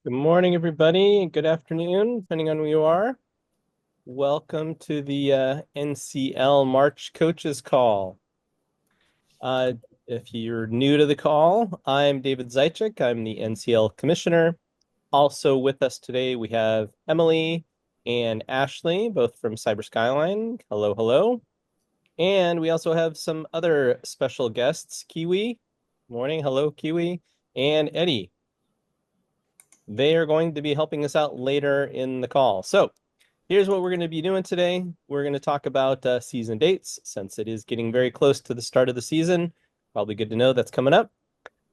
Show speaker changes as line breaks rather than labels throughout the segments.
Good morning, everybody, and good afternoon, depending on who you are. Welcome to the NCL March Coaches Call. Uh, if you're new to the call, I'm David Zaitchik. I'm the NCL Commissioner. Also with us today, we have Emily and Ashley, both from Cyber Skyline. Hello, hello. And we also have some other special guests, Kiwi. Morning, hello, Kiwi, and Eddie. They are going to be helping us out later in the call. So here's what we're going to be doing today. We're going to talk about season dates since it is getting very close to the start of the season. Probably good to know that's coming up.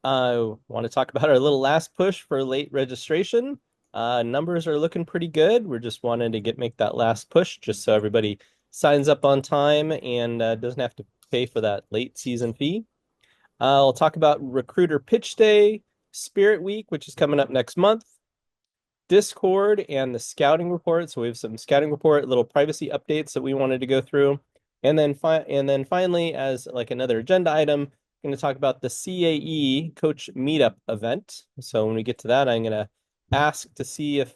I want to talk about our little last push for late registration. Numbers are looking pretty good. We're just wanting to make that last push just so everybody signs up on time and doesn't have to pay for that late season fee. I'll talk about Recruiter Pitch Day, Spirit Week, which is coming up next month, Discord, and the scouting report. So we have some scouting report, little privacy updates that we wanted to go through. And then finally, as like another agenda item, I'm going to talk about the CAE Coach Meetup event. So when we get to that, I'm going to ask to see if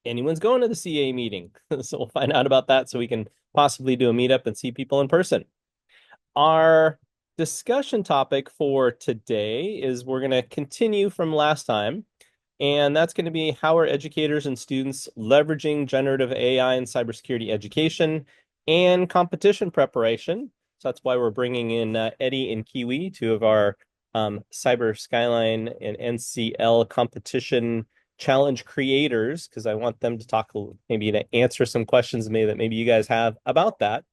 anyone's going to the CAE meeting. So we'll find out about that so we can possibly do a meetup and see people in person. Our discussion topic for today is we're going to continue from last time, and that's going to be how are educators and students leveraging generative AI in cybersecurity education and competition preparation. So that's why we're bringing in Eddie and Kiwi, two of our Cyber Skyline and NCL competition challenge creators, because I want them to talk, maybe to answer some questions that maybe you guys have about that.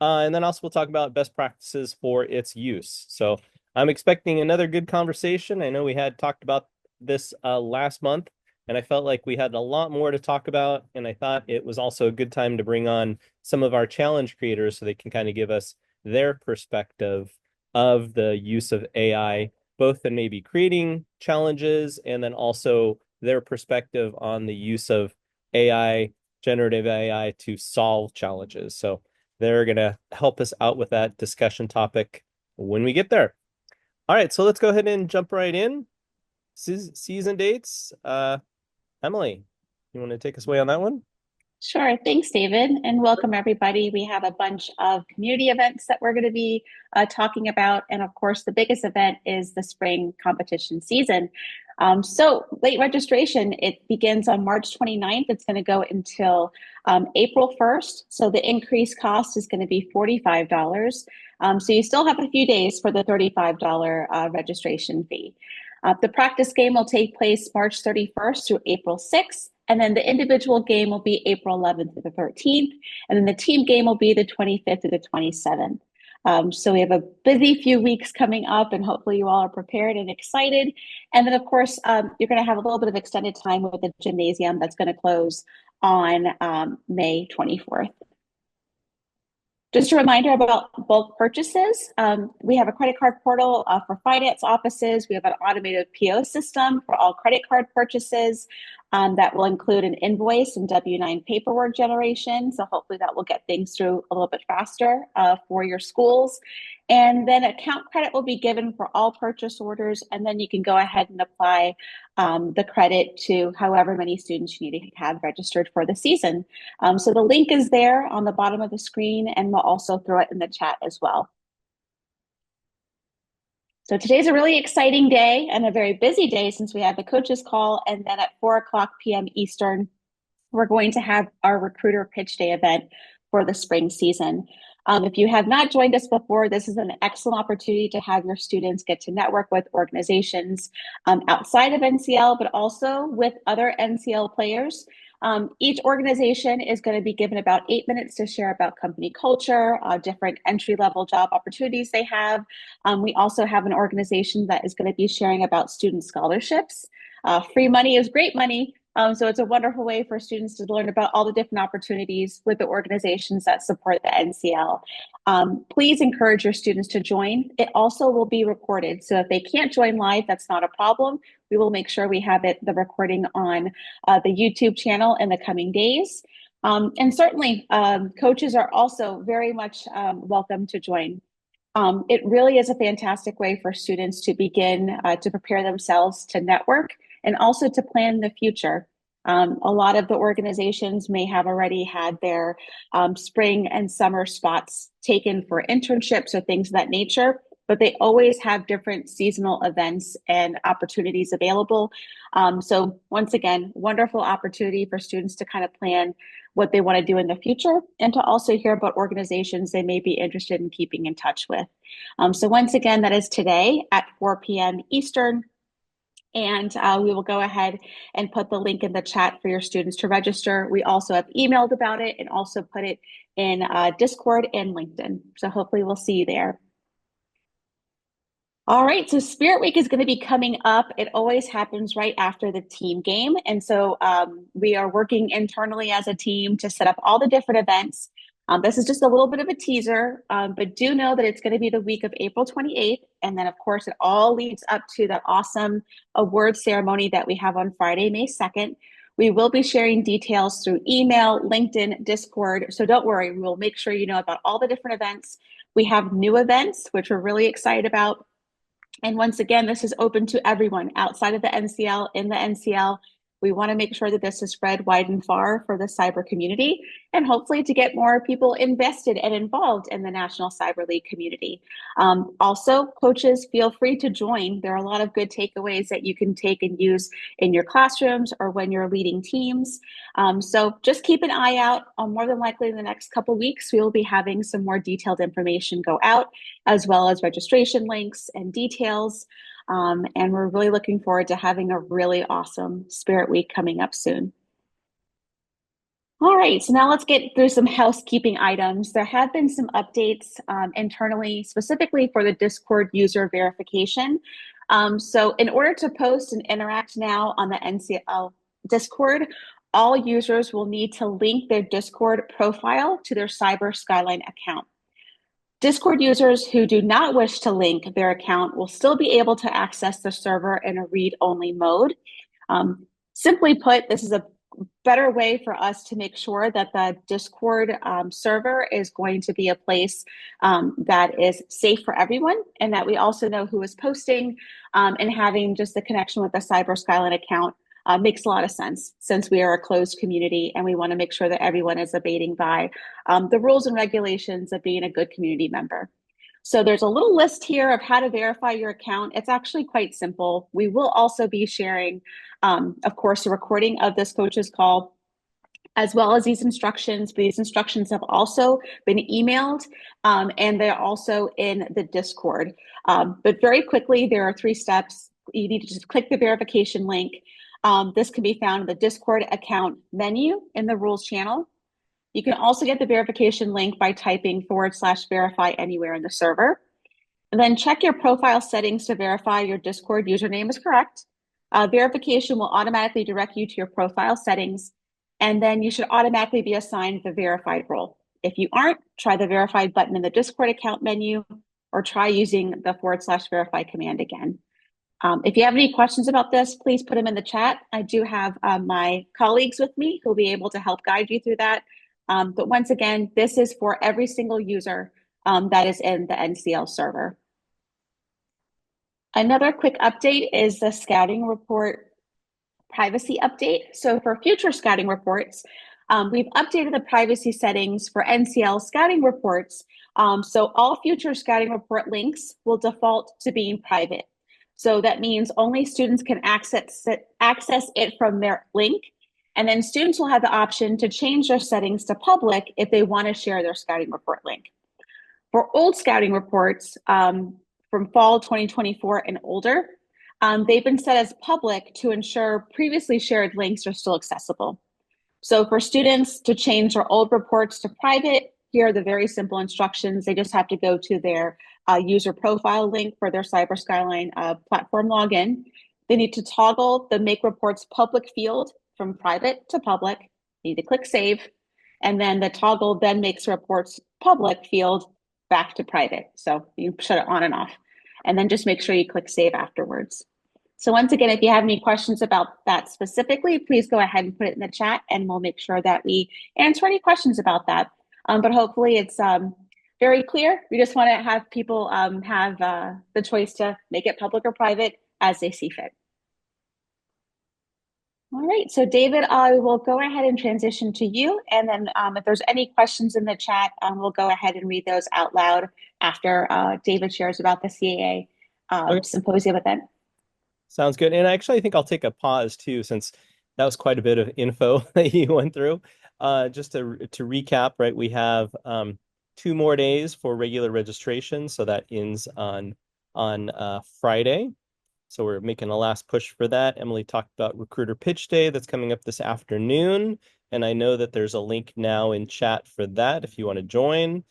And then also we'll talk about best practices for its use. So I'm expecting another good conversation. I know we had talked about this last month, and I felt like we had a lot more to talk about. And I thought it was also a good time to bring on some of our challenge creators so they can kind of give us their perspective of the use of AI, both in maybe creating challenges and then also their perspective on the use of AI, generative AI, to solve challenges. So they're going to help us out with that discussion topic when we get there. All right, so let's go ahead and jump right in. Season dates. Emily, you want to take us away on that one?
Sure. Thanks, David, and welcome everybody. We have a bunch of community events that we're going to be talking about. And of course, the biggest event is the spring competition season. So late registration, it begins on March 29th. It's going to go until April 1st. So the increased cost is going to be $45. So you still have a few days for the $35 registration fee. The practice game will take place March 31st through April 6th. And then the individual game will be April 11th to the 13th. And then the team game will be the 25th to the 27th. So we have a busy few weeks coming up, and hopefully you all are prepared and excited. And then, of course, you're going to have a little bit of extended time with the gymnasium that's going to close on May 24th. Just a reminder about bulk purchases. We have a credit card portal for finance offices. We have an automated PO system for all credit card purchases that will include an invoice and W-9 paperwork generation. So hopefully that will get things through a little bit faster for your schools. And then account credit will be given for all purchase orders. And then you can go ahead and apply the credit to however many students you need to have registered for the season. So the link is there on the bottom of the screen, and we'll also throw it in the chat as well. So today's a really exciting day and a very busy day since we have the coaches call. And then at 4 o'clock p.m. Eastern, we're going to have our recruiter pitch day event for the spring season. If you have not joined us before, this is an excellent opportunity to have your students get to network with organizations outside of NCL, but also with other NCL players. Each organization is going to be given about 8 minutes to share about company culture, different entry-level job opportunities they have. We also have an organization that is going to be sharing about student scholarships. Free money is great money. So it's a wonderful way for students to learn about all the different opportunities with the organizations that support the NCL. Please encourage your students to join. It also will be recorded. So if they can't join live, that's not a problem. We will make sure we have the recording on the YouTube channel in the coming days. And certainly, coaches are also very much welcome to join. It really is a fantastic way for students to begin to prepare themselves to network and also to plan the future. A lot of the organizations may have already had their spring and summer spots taken for internships or things of that nature, but they always have different seasonal events and opportunities available. So once again, wonderful opportunity for students to kind of plan what they want to do in the future and to also hear about organizations they may be interested in keeping in touch with. So once again, that is today at 4 p.m. Eastern. And we will go ahead and put the link in the chat for your students to register. We also have emailed about it and also put it in Discord and LinkedIn. So hopefully we'll see you there. All right, so Spirit Week is going to be coming up. It always happens right after the team game. And so we are working internally as a team to set up all the different events. This is just a little bit of a teaser, but do know that it's going to be the week of April 28th. And then, of course, it all leads up to that awesome award ceremony that we have on Friday, May 2nd. We will be sharing details through email, LinkedIn, Discord. So don't worry, we will make sure you know about all the different events. We have new events, which we're really excited about. And once again, this is open to everyone outside of the NCL, in the NCL. We want to make sure that this is spread wide and far for the cyber community and hopefully to get more people invested and involved in the National Cyber League community. Also, coaches, feel free to join. There are a lot of good takeaways that you can take and use in your classrooms or when you're leading teams. So just keep an eye out. More than likely in the next couple of weeks, we will be having some more detailed information go out, as well as registration links and details. And we're really looking forward to having a really awesome Spirit Week coming up soon. All right, so now let's get through some housekeeping items. There have been some updates internally, specifically for the Discord user verification. So in order to post and interact now on the NCL Discord, all users will need to link their Discord profile to their Cyber Skyline account. Discord users who do not wish to link their account will still be able to access the server in a read-only mode. Simply put, this is a better way for us to make sure that the Discord server is going to be a place that is safe for everyone, and that we also know who is posting, and having just the connection with the Cyber Skyline account makes a lot of sense since we are a closed community and we want to make sure that everyone is abiding by the rules and regulations of being a good community member. So there's a little list here of how to verify your account. It's actually quite simple. We will also be sharing, of course, a recording of this coach's call, as well as these instructions. But these instructions have also been emailed, and they're also in the Discord. But very quickly, there are 3 steps. You need to just click the verification link. This can be found in the Discord account menu in the rules channel. You can also get the verification link by typing /verify anywhere in the server. And then check your profile settings to verify your Discord username is correct. Verification will automatically direct you to your profile settings, and then you should automatically be assigned the verified role. If you aren't, try the verified button in the Discord account menu, or try using the /verify command again. If you have any questions about this, please put them in the chat. I do have my colleagues with me who will be able to help guide you through that. But once again, this is for every single user that is in the NCL server. Another quick update is the scouting report privacy update. So for future scouting reports, we've updated the privacy settings for NCL Scouting Reports. So all future scouting report links will default to being private. So that means only students can access it from their link. And then students will have the option to change their settings to public if they want to share their scouting report link. For old scouting reports from fall 2024 and older, they've been set as public to ensure previously shared links are still accessible. So for students to change their old reports to private, here are the very simple instructions. They just have to go to their user profile link for their Cyber Skyline platform login. They need to toggle the Make Reports Public field from private to public. You need to click Save. And then the toggle then makes reports public field back to private. So you shut it on and off. And then just make sure you click Save afterwards. So once again, if you have any questions about that specifically, please go ahead and put it in the chat and we'll make sure that we answer any questions about that. But hopefully it's very clear. We just want to have people have the choice to make it public or private as they see fit. All right, so David, I will go ahead and transition to you. And then if there's any questions in the chat, we'll go ahead and read those out loud after David shares about the CAA
Okay,
symposium event.
sounds good. And actually, I think I'll take a pause too, since that was quite a bit of info that you went through. Just to recap, right? We have 2 more days for regular registration, so that ends on Friday. So we're making a last push for that. Emily talked about Recruiter Pitch Day that's coming up this afternoon. And I know that there's a link now in chat for that if you want to join.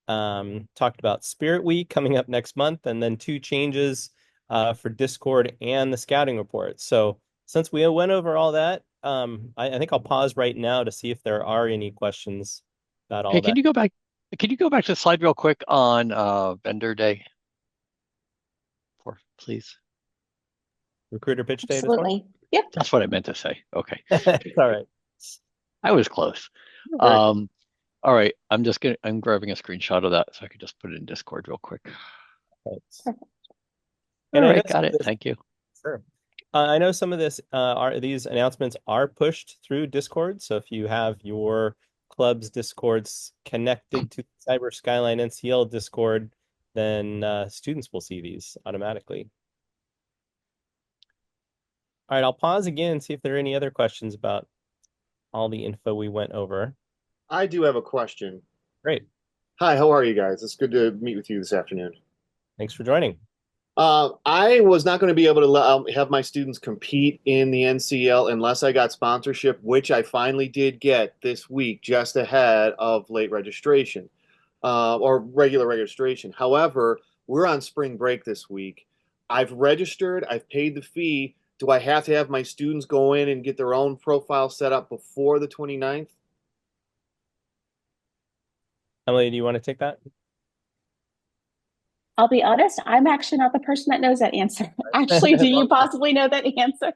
Talked about Spirit Week coming up next month, and then 2 changes for Discord and the Scouting Report. So since we went over all that, I think I'll pause right now to see if there are any questions about all
Hey,
that.
can you go back to the slide real quick on vendor day please?
Recruiter Pitch Day this one?
Absolutely. Yep.
That's what I meant to say. Okay.
It's all right.
I was close.
Very
All right. I'm grabbing a screenshot of that so I can just put it in Discord real quick.
thanks.
Perfect.
And
All
I know
right, got it.
this,
Thank you.
sure. I know some of these announcements are pushed through Discord. So if you have your club's Discords connected to Cyber Skyline NCL Discord, then students will see these automatically. All right, I'll pause again and see if there are any other questions about all the info we went over.
I do have a question.
Great.
Hi, how are you guys? It's good to meet with you this afternoon.
Thanks for joining.
I was not going to be able to have my students compete in the NCL unless I got sponsorship, which I finally did get this week, just ahead of late registration, or regular registration. However, we're on spring break this week. I've registered, I've paid the fee. Do I have to have my students go in and get their own profile set up before the 29th?
Emily, do you want to take that?
I'll be honest, I'm actually not the person that knows that answer. Actually, do you possibly know that answer?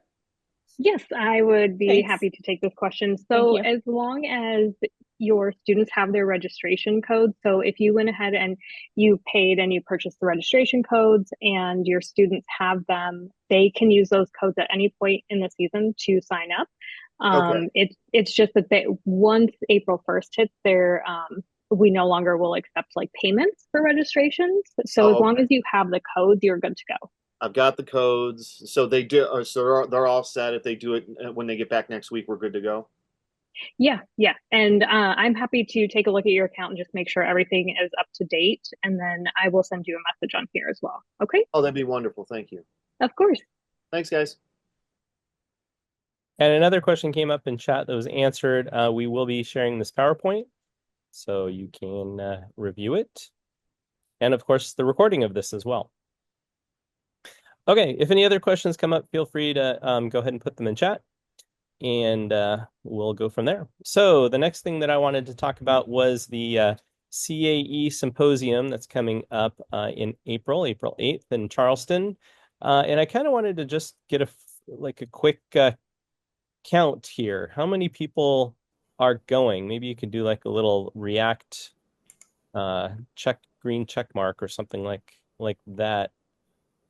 Yes, I would be
Thanks.
happy to take this question.
Thank
So
you.
as long as your students have their registration codes, so if you went ahead and you paid and you purchased the registration codes and your students have them, they can use those codes at any point in the season to sign up.
Okay.
It's just that once April 1st hits, we no longer will accept like payments for registrations. So as
Oh,
long as you have the codes, you're good to go.
I've got the codes, so they do. So they're all set. If they do it when they get back next week, we're good to go.
Yeah, yeah. And I'm happy to take a look at your account and just make sure everything is up to date. And then I will send you a message on here as well. Okay?
Oh, that'd be wonderful. Thank you.
Of course.
Thanks, guys.
And another question came up in chat that was answered. We will be sharing this PowerPoint, so you can review it. And of course, the recording of this as well. Okay, if any other questions come up, feel free to go ahead and put them in chat, and we'll go from there. So the next thing that I wanted to talk about was the CAE symposium that's coming up in April 8th in Charleston. And I kind of wanted to just get a quick count here. How many people are going? Maybe you could do like a little React green check mark or something like that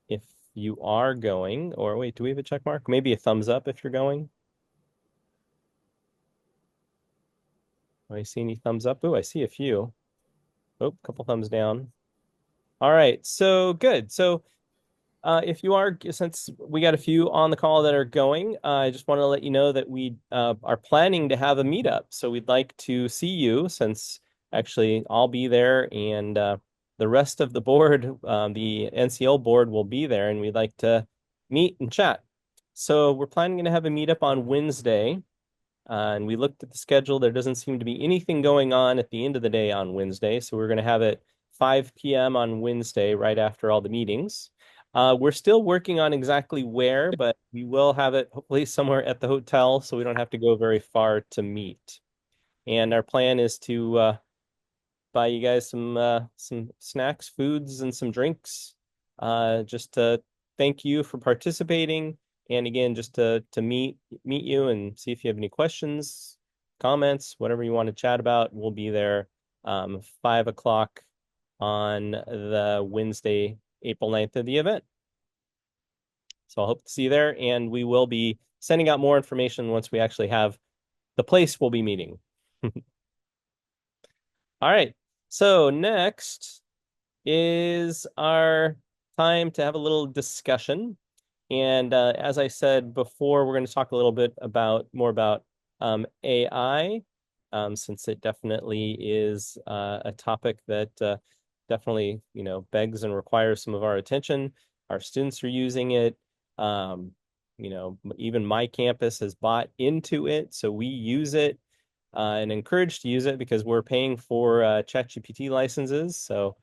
if you are going. Or wait, do we have a check mark? Maybe a thumbs up if you're going. Do I see any thumbs up? Oh, I see a few. Oh, a couple thumbs down. All right, so good. So if you are, since we got a few on the call that are going, I just want to let you know that we are planning to have a meetup. So we'd like to see you, since actually I'll be there and the rest of the board, the NCL board will be there, and we'd like to meet and chat. So we're planning to have a meetup on Wednesday. And we looked at the schedule. There doesn't seem to be anything going on at the end of the day on Wednesday. So we're going to have it 5 p.m. on Wednesday, right after all the meetings. We're still working on exactly where, but we will have it hopefully somewhere at the hotel, so we don't have to go very far to meet. And our plan is to buy you guys some snacks, foods, and some drinks, just to thank you for participating. And again, just to meet you and see if you have any questions, comments, whatever you want to chat about. We'll be there 5 o'clock on the Wednesday, April 9th of the event. So I hope to see you there, and we will be sending out more information once we actually have the place we'll be meeting. All right. So next is our time to have a little discussion. And as I said before, we're going to talk a little bit more about AI, since it definitely is a topic that definitely, begs and requires some of our attention. Our students are using it. Even my campus has bought into it, so we use it and encouraged to use it because we're paying for ChatGPT licenses. So,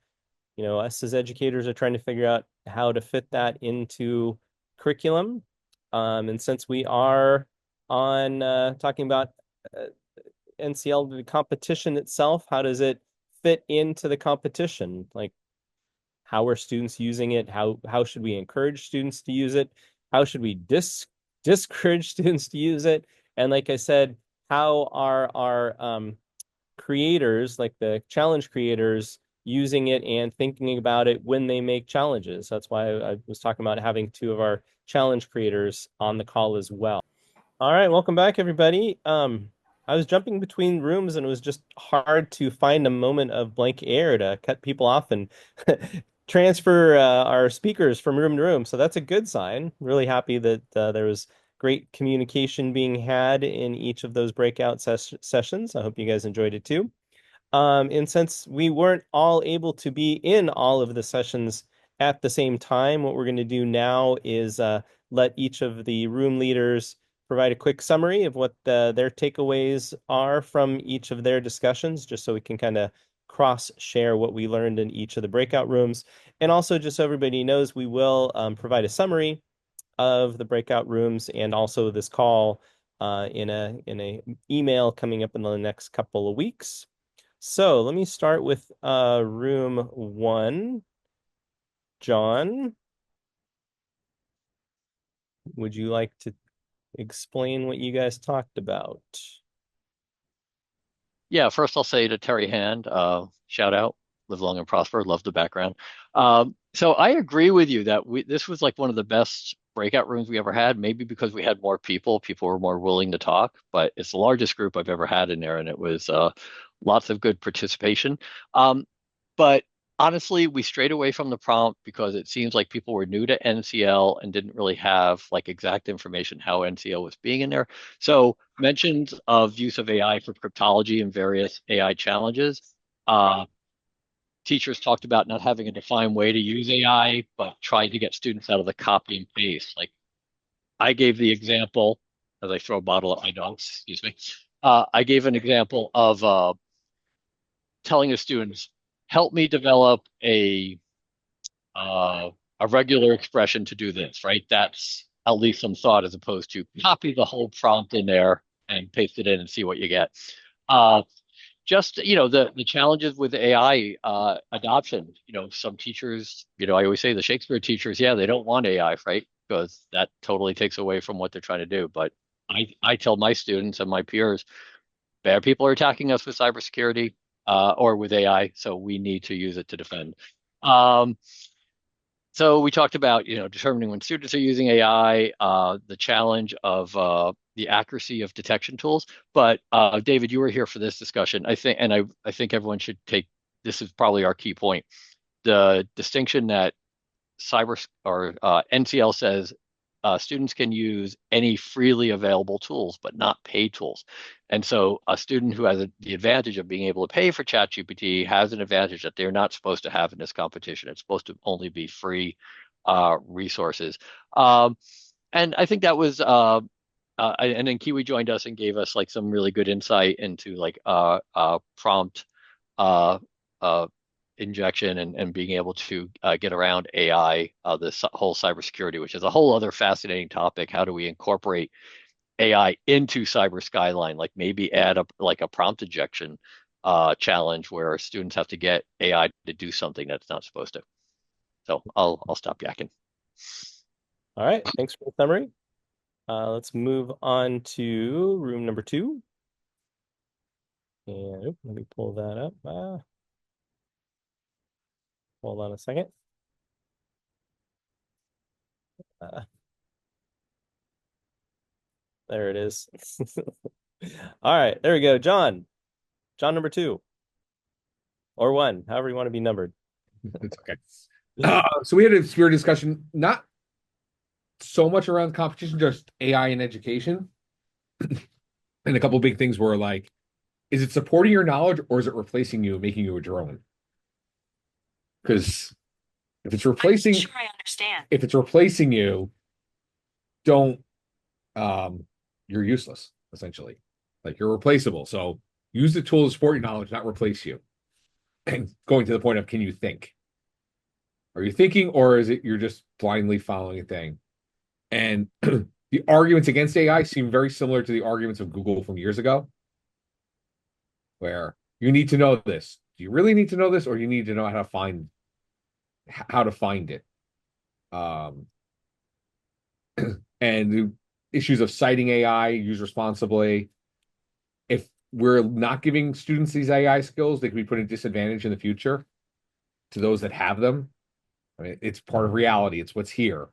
us as educators are trying to figure out how to fit that into curriculum. And since we are on talking about NCL, the competition itself, how does it fit into the competition? Like, how are students using it? How should we encourage students to use it? How should we discourage students to use it? And like I said, how are our creators, like the challenge creators, using it and thinking about it when they make challenges? That's why I was talking about having two of our challenge creators on the call as well. All right, welcome back, everybody. I was jumping between rooms and it was just hard to find a moment of blank air to cut people off and transfer our speakers from room to room. So that's a good sign. Really happy that there was great communication being had in each of those breakout sessions. I hope you guys enjoyed it too. And since we weren't all able to be in all of the sessions at the same time, what we're going to do now is let each of the room leaders provide a quick summary of what their takeaways are from each of their discussions, just so we can kind of cross-share what we learned in each of the breakout rooms. And also, just so everybody knows, we will provide a summary of the breakout rooms and also this call in a email coming up in the next couple of weeks. So let me start with room 1. John, would you like to explain what you guys talked about?
Yeah, first I'll say to Terry Hand, shout out, live long and prosper, love the background. So I agree with you that this was like one of the best breakout rooms we ever had, maybe because we had more people were more willing to talk, but it's the largest group I've ever had in there, and it was lots of good participation. But honestly, we strayed away from the prompt because it seems like people were new to NCL and didn't really have like exact information how NCL was being in there. So mentions of use of AI for cryptology and various AI challenges. Teachers talked about not having a defined way to use AI, but trying to get students out of the copy and paste. Like I gave the example, as I throw a bottle at my dogs, excuse me. I gave an example of telling the students, help me develop uh, a regular expression to do this, right? That's at least some thought as opposed to copy the whole prompt in there and paste it in and see what you get. Just, the challenges with AI adoption, some teachers, I always say the Shakespeare teachers, yeah, they don't want AI, right? Because that totally takes away from what they're trying to do. But I tell my students and my peers, bad people are attacking us with cybersecurity or with AI, so we need to use it to defend. So we talked about, determining when students are using AI, the challenge of the accuracy of detection tools. But David, you were here for this discussion, I think, and I think everyone should take this is probably our key point. The distinction that NCL says students can use any freely available tools, but not paid tools. And so a student who has the advantage of being able to pay for ChatGPT has an advantage that they're not supposed to have in this competition. It's supposed to only be free resources. And I think that was, and then Kiwi joined us and gave us like some really good insight into like prompt uh, uh, injection and being able to get around AI, this whole cybersecurity, which is a whole other fascinating topic. How do we incorporate AI into Cyber Skyline? Like maybe add like a prompt injection challenge where students have to get AI to do something that's not supposed to. So I'll stop yakking.
All right, thanks for the summary. Let's move on to room number 2. And let me pull that up. Hold on a second. there it is. All right, there we go. John number 2 or 1, however you want to be numbered.
It's okay. So we had a spirit discussion, not so much around competition, just AI in education. And a couple big things were like, is it supporting your knowledge or is it replacing you, making you a drone? Because if it's replacing,
Sure, I understand.
if it's replacing you, don't you're useless, essentially. Like you're replaceable. So use the tool to support your knowledge, not replace you. And going to the point of, can you think? Are you thinking, or is it you're just blindly following a thing? And the arguments against AI seem very similar to the arguments of Google from years ago, where you need to know this. Do you really need to know this, or do you need to know how to find it? And the issues of citing AI, use responsibly. If we're not giving students these AI skills, they could be put at disadvantage in the future to those that have them. I mean, it's part of reality. It's what's here.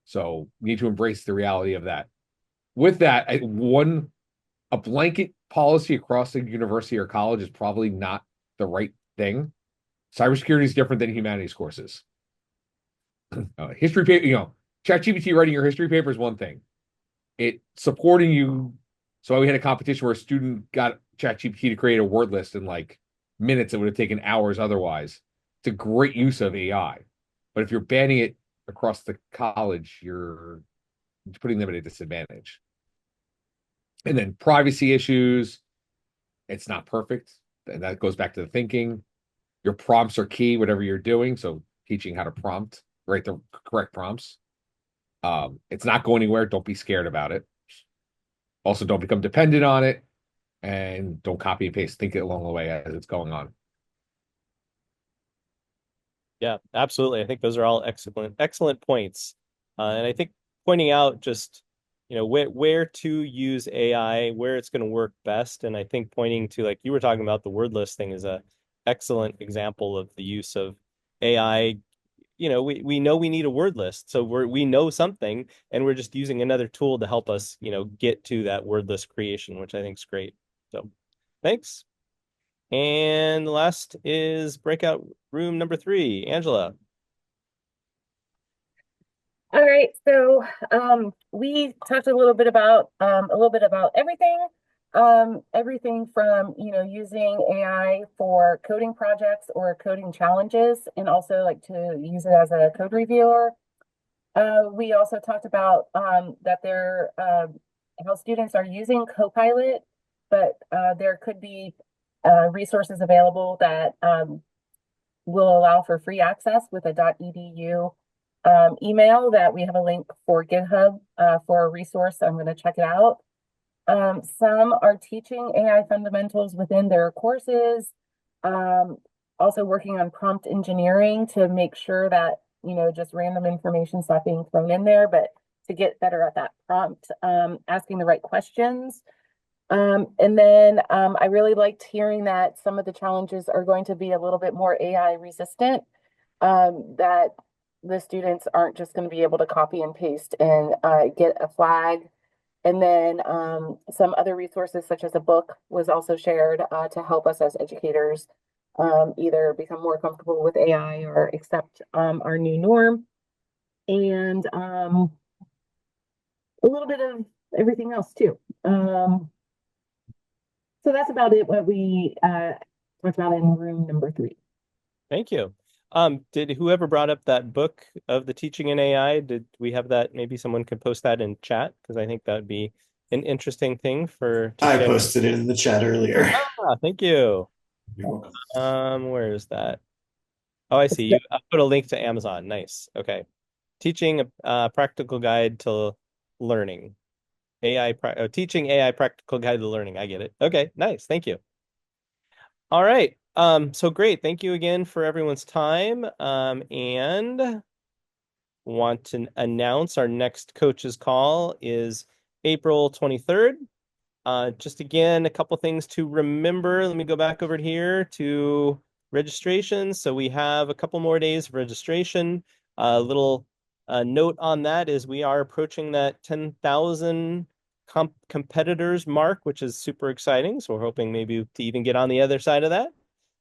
So we need to embrace the reality of that. With that, a blanket policy across the university or college is probably not the right thing. Cybersecurity is different than humanities courses. History paper, ChatGPT writing your history paper is one thing. It supporting you. So we had a competition where a student got ChatGPT to create a word list in like minutes. It would have taken hours otherwise. It's a great use of AI. But if you're banning it across the college, you're putting them at a disadvantage. And then privacy issues, it's not perfect. And that goes back to the thinking. Your prompts are key, whatever you're doing. So teaching how to prompt, write the correct prompts. It's not going anywhere. Don't be scared about it. Also, don't become dependent on it. And don't copy and paste. Think it along the way as it's going on.
Yeah, absolutely. I think those are all excellent points. And I think pointing out just, where to use AI, where it's going to work best. And I think pointing to, like you were talking about, the word list thing is a excellent example of the use of AI. We know we need a word list, so we know something, and we're just using another tool to help us, get to that word list creation, which I think is great. So thanks. And the last is breakout room number 3, Angela.
All right, so we talked a little bit about everything, everything from using AI for coding projects or coding challenges, and also like to use it as a code reviewer. We also talked about how students are using Copilot, but there could be resources available that will allow for free access with a .edu email that we have a link for GitHub for a resource. I'm going to check it out. Some are teaching AI fundamentals within their courses, also working on prompt engineering to make sure that, just random information's not being thrown in there, but to get better at that prompt, asking the right questions. And then I really liked hearing that some of the challenges are going to be a little bit more AI resistant, that the students aren't just going to be able to copy and paste and get a flag. And then some other resources such as a book was also shared to help us as educators either become more comfortable with AI or accept our new norm. And a little bit of everything else too. So that's about it, what we talked about in room number 3.
Thank you. Did whoever brought up that book of the teaching in AI, did we have that? Maybe someone could post that in chat, because I think that would be an interesting thing for.
I posted it in the chat earlier.
Thank you.
You're welcome.
Where is that? Oh, I see. I put a link to Amazon. Nice. Okay. Teaching a practical guide to learning. Teaching AI practical guide to learning. I get it. Okay, nice. Thank you. All right. So great. Thank you again for everyone's time. And want to announce our next coach's call is April 23rd. Just again, a couple things to remember. Let me go back over here to registration. So we have a couple more days of registration. A little note on that is we are approaching that 10,000 competitors mark, which is super exciting. So we're hoping maybe to even get on the other side of that.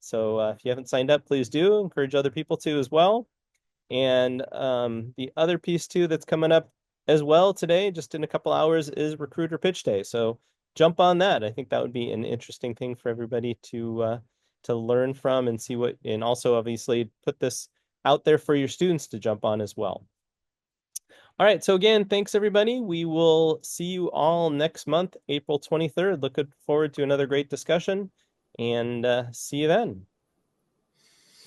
So if you haven't signed up, please do. Encourage other people to as well. And the other piece too that's coming up as well today, just in a couple hours, is Recruiter Pitch Day. So jump on that. I think that would be an interesting thing for everybody to learn from and see what, and also obviously put this out there for your students to jump on as well. All right, so again, thanks everybody. We will see you all next month, April 23rd. Looking forward to another great discussion, and see you then.